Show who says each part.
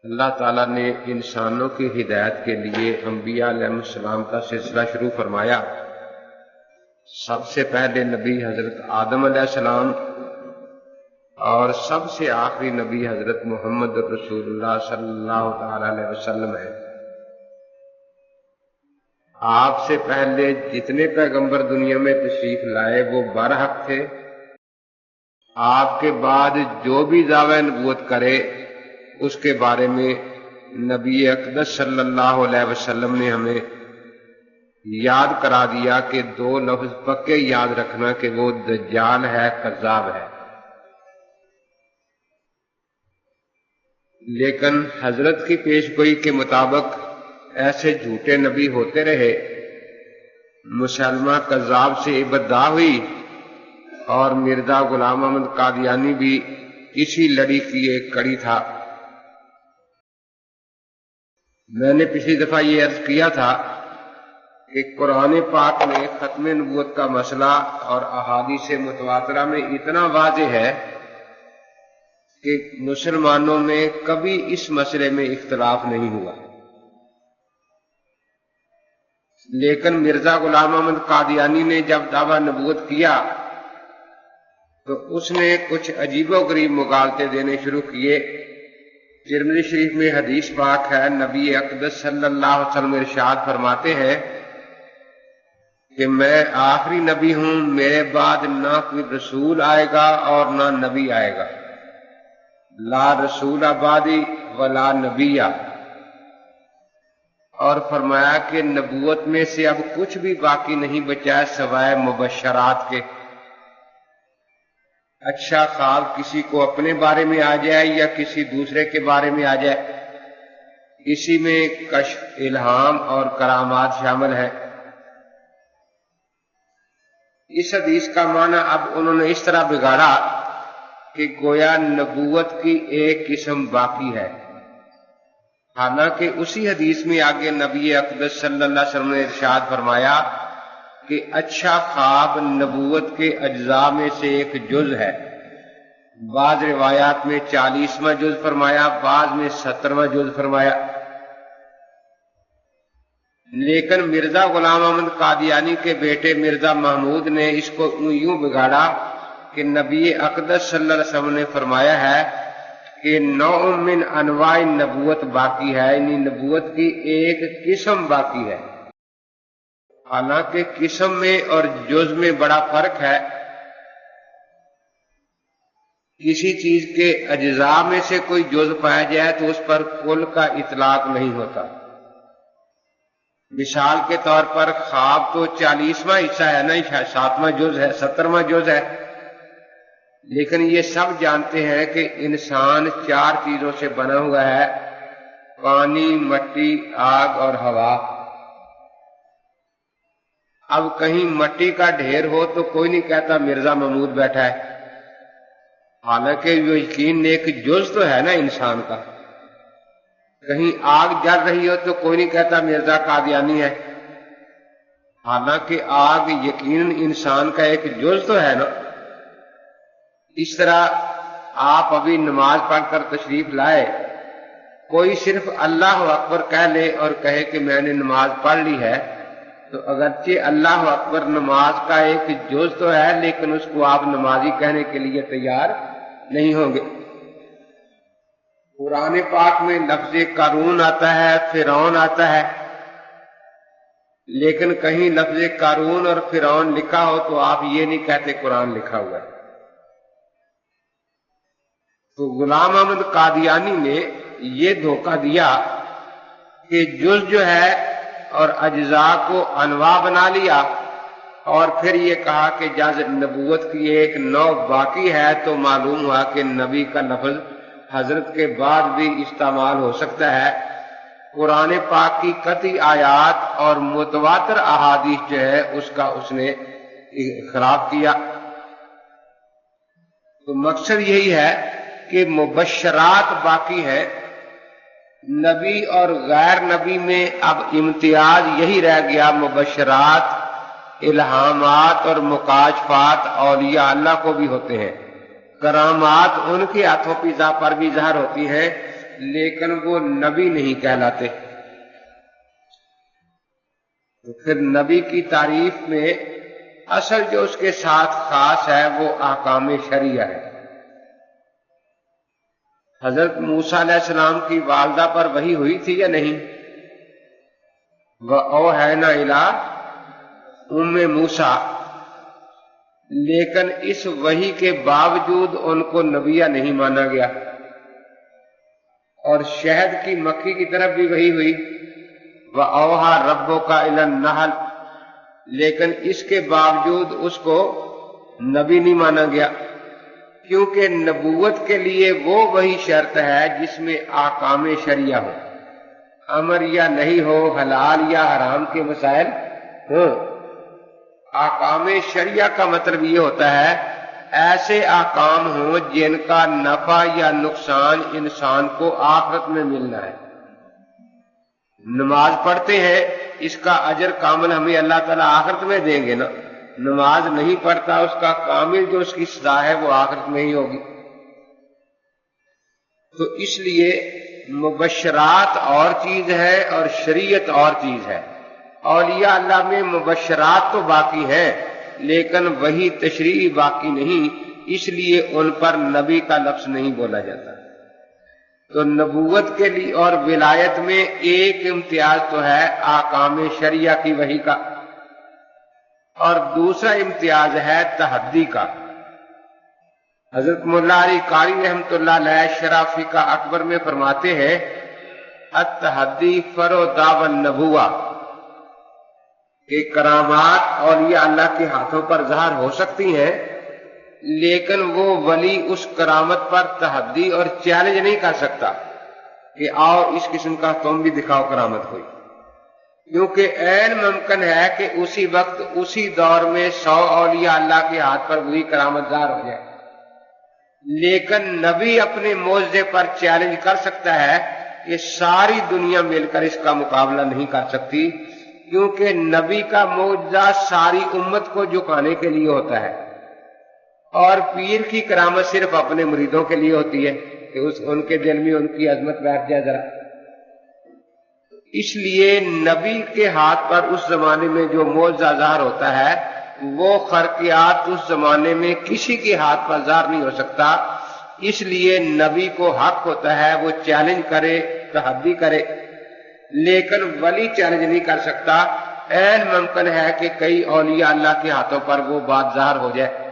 Speaker 1: اللہ تعالیٰ نے انسانوں کی ہدایت کے لیے انبیاء علیہ السلام کا سلسلہ شروع فرمایا۔ سب سے پہلے نبی حضرت آدم علیہ السلام اور سب سے آخری نبی حضرت محمد رسول اللہ صلی اللہ تعالی علیہ وسلم ہے۔ آپ سے پہلے جتنے پیغمبر دنیا میں تشریف لائے وہ برحق تھے۔ آپ کے بعد جو بھی دعوی نبوت کرے اس کے بارے میں نبی اقدس صلی اللہ علیہ وسلم نے ہمیں یاد کرا دیا کہ دو لفظ پکے یاد رکھنا کہ وہ دجال ہے، کذاب ہے۔ لیکن حضرت کی پیش گوئی کے مطابق ایسے جھوٹے نبی ہوتے رہے۔ مسلمہ کذاب سے ابتدا ہوئی اور مرزا غلام احمد قادیانی بھی اسی لڑی کی ایک کڑی تھا۔ میں نے پچھلی دفعہ یہ عرض کیا تھا کہ قرآن پاک میں ختم نبوت کا مسئلہ اور احادیث متواترہ میں اتنا واضح ہے کہ مسلمانوں میں کبھی اس مسئلے میں اختلاف نہیں ہوا۔ لیکن مرزا غلام احمد قادیانی نے جب دعویٰ نبوت کیا تو اس نے کچھ عجیب و غریب مغالطے دینے شروع کیے۔ ترمذی شریف میں حدیث پاک ہے، نبی اقدس صلی اللہ علیہ وسلم ارشاد فرماتے ہیں کہ میں آخری نبی ہوں، میرے بعد نہ کوئی رسول آئے گا اور نہ نبی آئے گا، لا رسول بعدی ولا نبی۔ اور فرمایا کہ نبوت میں سے اب کچھ بھی باقی نہیں بچا ہے سوائے مبشرات کے۔ اچھا خواب کسی کو اپنے بارے میں آ جائے یا کسی دوسرے کے بارے میں آ جائے، اسی میں کشف، الہام اور کرامات شامل ہے۔ اس حدیث کا معنی اب انہوں نے اس طرح بگاڑا کہ گویا نبوت کی ایک قسم باقی ہے، حالانکہ اسی حدیث میں آگے نبی اقدس صلی اللہ علیہ وسلم نے ارشاد فرمایا کہ اچھا خواب نبوت کے اجزاء میں سے ایک جز ہے۔ بعض روایات میں 40واں جز فرمایا، بعض میں 70واں جز فرمایا۔ لیکن مرزا غلام احمد قادیانی کے بیٹے مرزا محمود نے اس کو یوں بگاڑا کہ نبی اقدس صلی اللہ علیہ وسلم نے فرمایا ہے کہ نوع من انواع نبوت باقی ہے، یعنی نبوت کی ایک قسم باقی ہے۔ حالانکہ قسم میں اور جز میں بڑا فرق ہے۔ کسی چیز کے اجزاء میں سے کوئی جز پایا جائے تو اس پر کل کا اطلاق نہیں ہوتا۔ مثال کے طور پر خواب تو 40واں حصہ ہے نا، 7واں جز ہے، 70واں جز ہے، لیکن یہ سب جانتے ہیں کہ انسان 4 چیزوں سے بنا ہوا ہے، پانی، مٹی، آگ اور ہوا۔ اب کہیں مٹی کا ڈھیر ہو تو کوئی نہیں کہتا مرزا محمود بیٹھا ہے، حالانکہ وہ یقین ایک جز تو ہے نا انسان کا۔ کہیں آگ جل رہی ہو تو کوئی نہیں کہتا مرزا قادیانی ہے، حالانکہ آگ یقیناً انسان کا ایک جز تو ہے نا۔ اس طرح آپ ابھی نماز پڑھ کر تشریف لائے، کوئی صرف اللہ اکبر کہہ لے اور کہے کہ میں نے نماز پڑھ لی ہے، تو اگرچہ اللہ اکبر نماز کا ایک جز تو ہے لیکن اس کو آپ نمازی کہنے کے لیے تیار نہیں ہوں گے۔ قرآن پاک میں لفظ قارون آتا ہے، فرعون آتا ہے، لیکن کہیں لفظ قارون اور فرعون لکھا ہو تو آپ یہ نہیں کہتے قرآن لکھا ہوا ہے۔ تو غلام احمد قادیانی نے یہ دھوکہ دیا کہ جز جو ہے اور اجزاء کو انواع بنا لیا، اور پھر یہ کہا کہ جب نبوت کی ایک نوع باقی ہے تو معلوم ہوا کہ نبی کا لفظ حضرت کے بعد بھی استعمال ہو سکتا ہے۔ قرآن پاک کی قطعی آیات اور متواتر احادیث جو ہے اس کا اس نے خلاف کیا۔ تو مقصد یہی ہے کہ مبشرات باقی ہیں، نبی اور غیر نبی میں اب امتیاز یہی رہ گیا، مبشرات، الہامات اور مکاشفات اولیاء اللہ کو بھی ہوتے ہیں، کرامات ان کے ہاتھوں پر بھی ظاہر ہوتی ہیں، لیکن وہ نبی نہیں کہلاتے۔ تو پھر نبی کی تعریف میں اصل جو اس کے ساتھ خاص ہے وہ احکام شرعیہ ہے۔ حضرت موسیٰ علیہ السلام کی والدہ پر وحی ہوئی تھی یا نہیں؟ وَأَوْحَيْنَا إِلَىٰ أُمِّ مُوسیٰ، لیکن اس وحی کے باوجود ان کو نبیہ نہیں مانا گیا۔ اور شہد کی مکھی کی طرف بھی وحی ہوئی، وَأَوْحَىٰ رَبُّكَ إِلَى النَّحْلِ، لیکن اس کے باوجود اس کو نبی نہیں مانا گیا، کیونکہ نبوت کے لیے وہ وہی شرط ہے جس میں احکام شرعیہ ہو، امر یا نہیں ہو، حلال یا حرام کے مسائل ہوں۔ احکام شرعیہ کا مطلب یہ ہوتا ہے ایسے احکام ہوں جن کا نفع یا نقصان انسان کو آخرت میں ملنا ہے۔ نماز پڑھتے ہیں، اس کا اجر کامل ہمیں اللہ تعالیٰ آخرت میں دیں گے نا۔ نماز نہیں پڑھتا، اس کا کامل جو اس کی سزا ہے وہ آخرت میں ہی ہوگی۔ تو اس لیے مبشرات اور چیز ہے اور شریعت اور چیز ہے۔ اولیاء اللہ میں مبشرات تو باقی ہیں لیکن وہی تشریعی باقی نہیں، اس لیے ان پر نبی کا لفظ نہیں بولا جاتا۔ تو نبوت کے لیے اور ولایت میں ایک امتیاز تو ہے احکام شرعیہ کی وحی کا، اور دوسرا امتیاز ہے تحدی کا۔ حضرت مولا علی قاری رحمۃ اللہ علیہ شرح فقہ اکبر میں فرماتے ہیں التحدی فرع دعوی النبوہ، کہ کرامات اولیاء اللہ کے ہاتھوں پر ظاہر ہو سکتی ہیں لیکن وہ ولی اس کرامت پر تحدی اور چیلنج نہیں کر سکتا کہ آؤ اس قسم کا تم بھی دکھاؤ کرامت کوئی، کیونکہ عین ممکن ہے کہ اسی وقت اسی دور میں 100 اولیاء اللہ کے ہاتھ پر وہی کرامت ظاہر ہو جائے، لیکن نبی اپنے معجزے پر چیلنج کر سکتا ہے کہ ساری دنیا مل کر اس کا مقابلہ نہیں کر سکتی، کیونکہ نبی کا معجزہ ساری امت کو جھکانے کے لیے ہوتا ہے، اور پیر کی کرامت صرف اپنے مریدوں کے لیے ہوتی ہے کہ ان کے دل میں ان کی عظمت بیٹھ جائے ذرا۔ اس لیے نبی کے ہاتھ پر اس زمانے میں جو معجزہ ظاہر ہوتا ہے وہ خرقیات اس زمانے میں کسی کے ہاتھ پر ظاہر نہیں ہو سکتا، اس لیے نبی کو حق ہوتا ہے وہ چیلنج کرے، تحدی کرے، لیکن ولی چیلنج نہیں کر سکتا۔ عین ممکن ہے کہ کئی اولیاء اللہ کے ہاتھوں پر وہ بات ظاہر ہو جائے۔